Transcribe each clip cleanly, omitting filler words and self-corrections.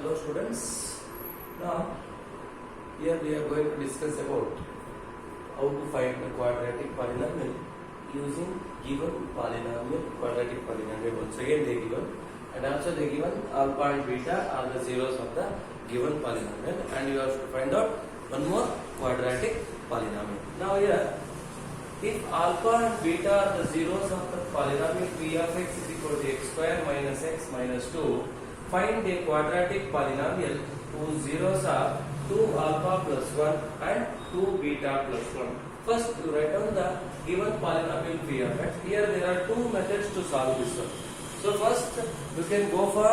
Hello students. Now here we are going to discuss about how to find a quadratic polynomial using given polynomial, quadratic polynomial. Once again they given, and also they given alpha and beta are the zeros of the given polynomial, and you have to find out one more quadratic polynomial. Now here, if alpha and beta are the zeros of the polynomial p of x is equal to x square minus x minus 2, find a quadratic polynomial whose zeros are 2 alpha plus 1 and 2 beta plus 1. First, you write down the given polynomial p of x. Here there are two methods to solve this one. So first, you can go for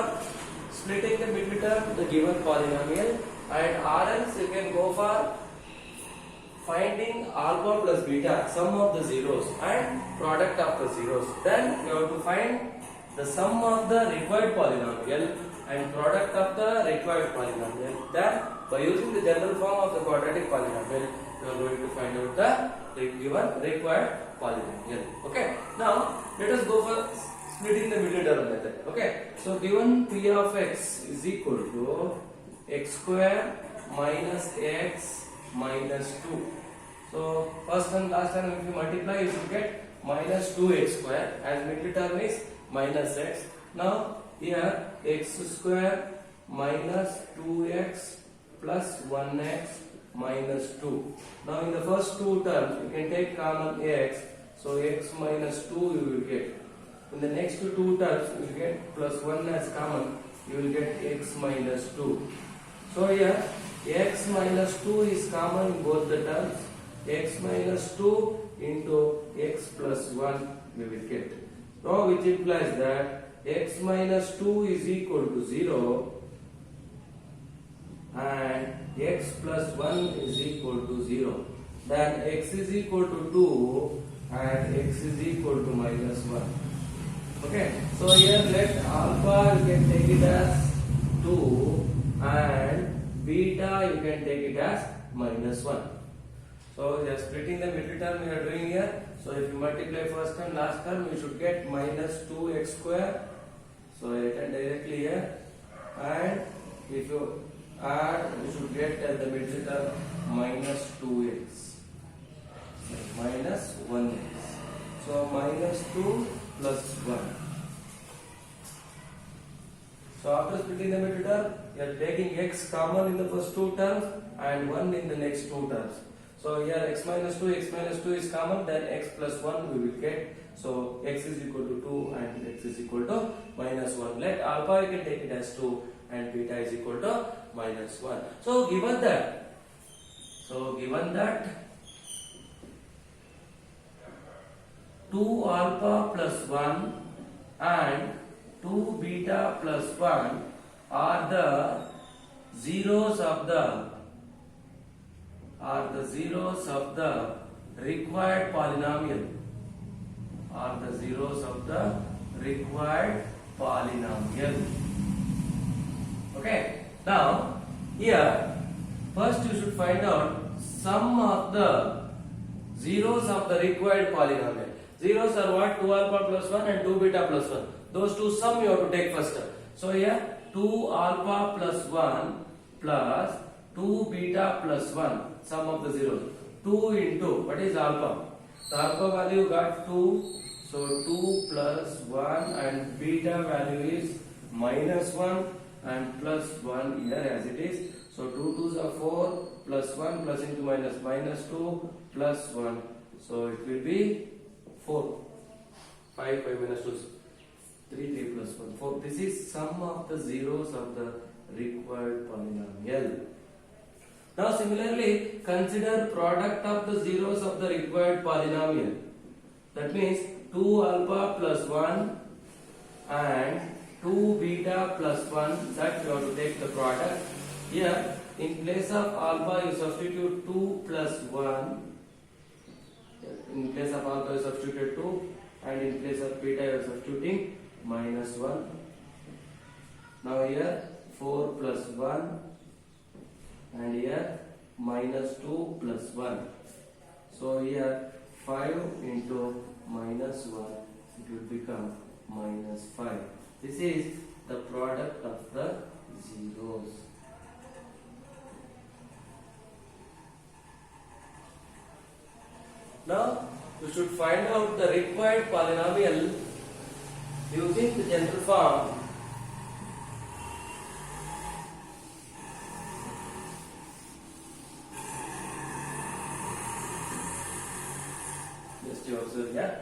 splitting the middle term, the given polynomial, and or else you can go for finding alpha plus beta, sum of the zeros and product of the zeros. Then you have to find the sum of the required polynomial and product of the required polynomial. Then by using the general form of the quadratic polynomial, you are going to find out the given required polynomial. Okay. Now let us go for splitting the middle term method. Okay. So given p of x is equal to x square minus x minus 2. So first and last time if you multiply, you should get minus 2x square, as middle term is minus x. Now here x square minus 2x plus 1x minus 2. Now in the first two terms you can take common x, so x minus 2 you will get. In the next two terms you will get plus 1 as common, you will get x minus 2. So here x minus 2 is common in both the terms. X minus 2 into x plus 1 we will get. Now which implies that x minus 2 is equal to 0 and x plus 1 is equal to 0. Then x is equal to 2 and x is equal to minus 1. Okay, so here let alpha you can take it as 2 and beta you can take it as minus 1. So just splitting the middle term we are doing here. So if you multiply first term last term, you should get minus 2x square. So you can directly here, and if you add, you should get at the middle term minus 2x minus 1x. So minus 2 plus 1. So after splitting the middle term, you are taking x common in the first two terms and 1 in the next two terms. So here x minus 2 is common, then x plus 1 we will get. So x is equal to 2 and x is equal to minus 1. Let alpha you can take it as 2 and beta is equal to minus 1. So given that 2 alpha plus 1 and 2 beta plus 1 are the zeros of the required polynomial. Okay. Now here first you should find out sum of the zeros of the required polynomial. Zeros are what? 2 alpha plus 1 and 2 beta plus 1. Those two sum you have to take first. So here 2 alpha plus 1 plus 2 beta plus 1, sum of the zeros. 2 into, what is alpha? The alpha value got 2, so 2 plus 1, and beta value is minus 1 and plus 1 here as it is. So 2 2s are 4 plus 1 plus into minus 2 plus 1. So it will be 4. 5 minus 2, 3 plus 1, 4. This is sum of the zeros of the required polynomial. Now similarly, consider product of the zeros of the required polynomial. That means 2 alpha plus 1 and 2 beta plus 1, that you have to take the product. Here in place of alpha you substitute 2 plus 1. In place of alpha you substitute 2 and in place of beta you are substituting minus 1. Now here 4 plus 1 and here minus 2 plus 1. So here 5 into minus 1, it will become minus 5. This is the product of the zeros. Now you should find out the required polynomial using the general form. Just you observe here.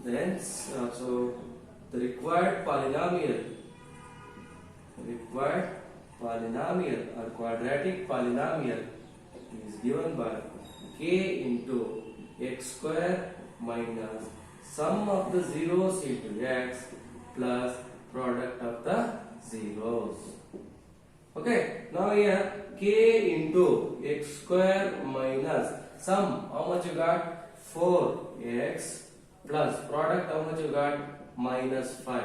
Then so the required polynomial or quadratic polynomial is given by k into x square minus sum of the zeros into x plus product of the zeros. Okay, now here k into x square minus sum, how much you got? 4x plus product, how much you got? Minus 5.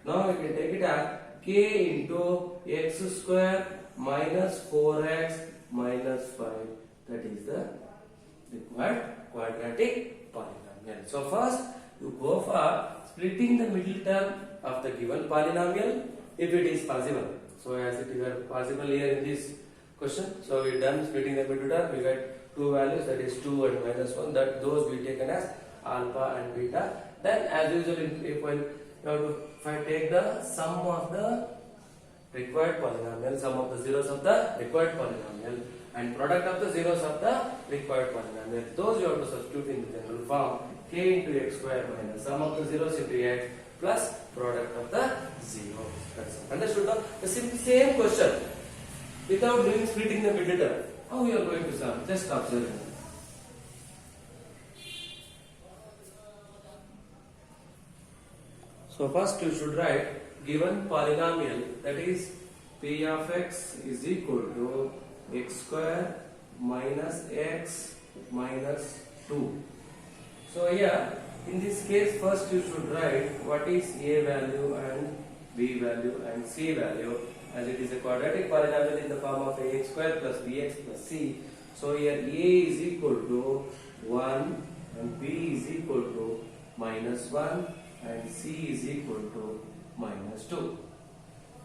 Now you can take it as k into x square minus 4x minus 5. That is the required quadratic polynomial. So first you go for splitting the middle term of the given polynomial if it is possible. So as it is possible here in this question, so we done splitting the middle term. We get two values, that is 2 and minus 1. That those we taken as alpha and beta. Then as usual, if when you have to take the sum of the required polynomial, sum of the zeros of the required polynomial, and product of the zeros of the required polynomial. Those you have to substitute in the general form k into x square minus sum of the zeros into x plus product of the zeros. That's it. Understood now? The same question without doing splitting the middle term. How we are going to solve? Just observe. So first you should write given polynomial, that is p of x is equal to x square minus x minus 2. So here in this case first you should write what is a value and b value and c value, as it is a quadratic polynomial in the form of ax square plus bx plus c. So here a is equal to 1 and b is equal to minus 1 and c is equal to minus 2.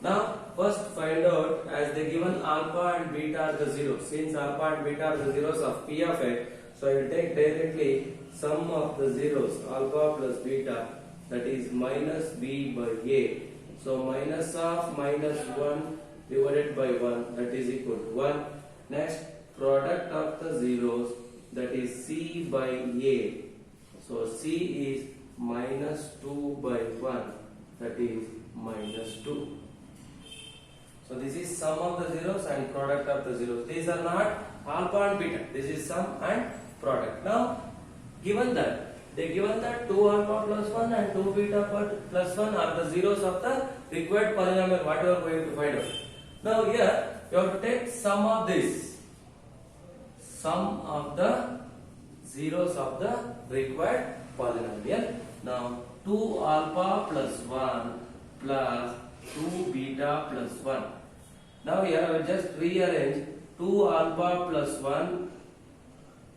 Now first find out, as they given alpha and beta are the zeros. Since alpha and beta are the zeros of p of x, so I will take directly sum of the zeros alpha plus beta, that is minus b by a. So minus of minus 1 divided by 1, that is equal to 1. Next, product of the zeros, that is c by a. So c is minus 2 by 1, that is minus 2. So this is sum of the zeros and product of the zeros. These are not alpha and beta. This is sum and product. Now given that they given that 2 alpha plus 1 and 2 beta plus 1 are the zeros of the required polynomial. What you are going to find out? Now here you have to take sum of this, sum of the zeros of the required polynomial. Now 2 alpha plus 1 plus 2 beta plus 1. Now here I will just rearrange 2 alpha plus 1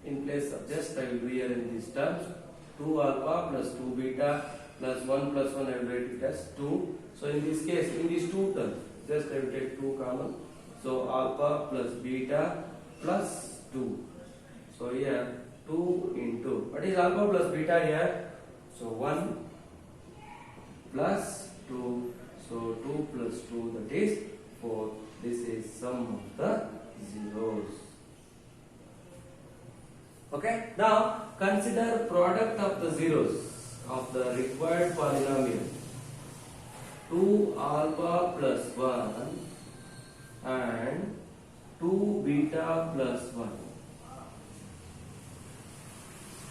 in place of, just I will rearrange these terms. 2 alpha plus 2 beta plus 1 plus 1, I will write it as 2. So in this case, in these two terms, just I will take 2 common. So alpha plus beta plus 2. So here 2 into, what is alpha plus beta here? So 1 plus 2. So 2 plus 2, that is 4. This is sum of the zeros. Okay. Now consider product of the zeros of the required polynomial. 2 alpha plus 1 and 2 beta plus 1.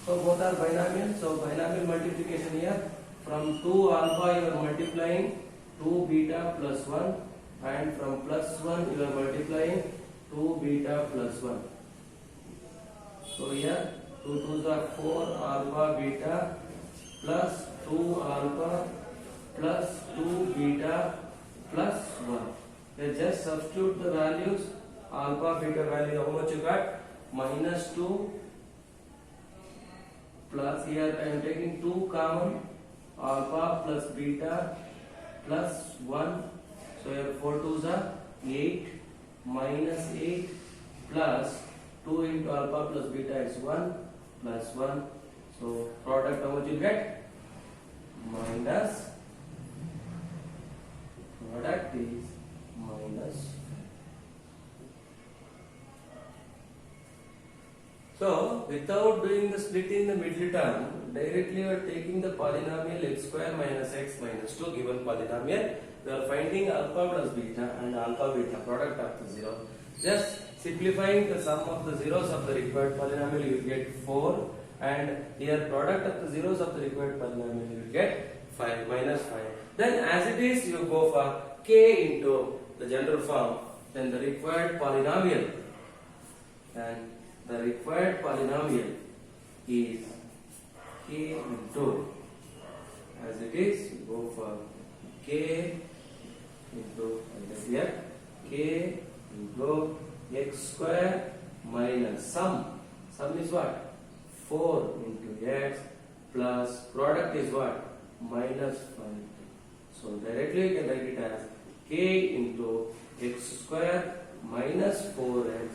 So both are binomial. So binomial multiplication here. From 2 alpha you are multiplying 2 beta plus 1, and from plus 1 you are multiplying 2 beta plus 1. So here 2 2s are 4 alpha beta plus 2 alpha plus 2 beta plus 1. They just substitute the values. Alpha beta value, how much you got? Minus 2 plus, here I am taking 2 common, alpha plus beta plus 1. So here 4 2s are 8 minus 8 plus 2 into alpha plus beta is 1 plus 1. So product how much you get? Minus, product is minus. So without doing the split in the middle term, directly we are taking the polynomial x square minus x minus 2 given polynomial. We are finding alpha plus beta and alpha beta product of the zero. Just simplifying the sum of the zeros of the required polynomial, you will get 4, and here product of the zeros of the required polynomial, you will get 5 minus 5. Then as it is, you go for k into the general form, then the required polynomial, and the required polynomial is k into, as it is, you go for k into, and here k into x square minus sum is what? 4 into x plus product is what? Minus 5. So directly you can write it as k into x square minus 4x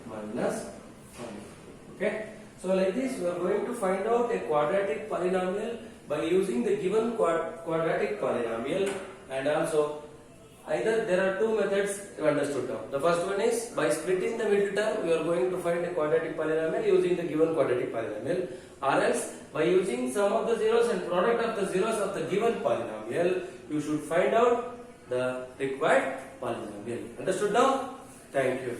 minus 5. Okay? So like this we are going to find out a quadratic polynomial by using the given quadratic polynomial, and also either there are two methods you understood now. The first one is by splitting the middle term we are going to find a quadratic polynomial using the given quadratic polynomial, or else by using sum of the zeros and product of the zeros of the given polynomial you should find out the required polynomial. Understood now? Thank you.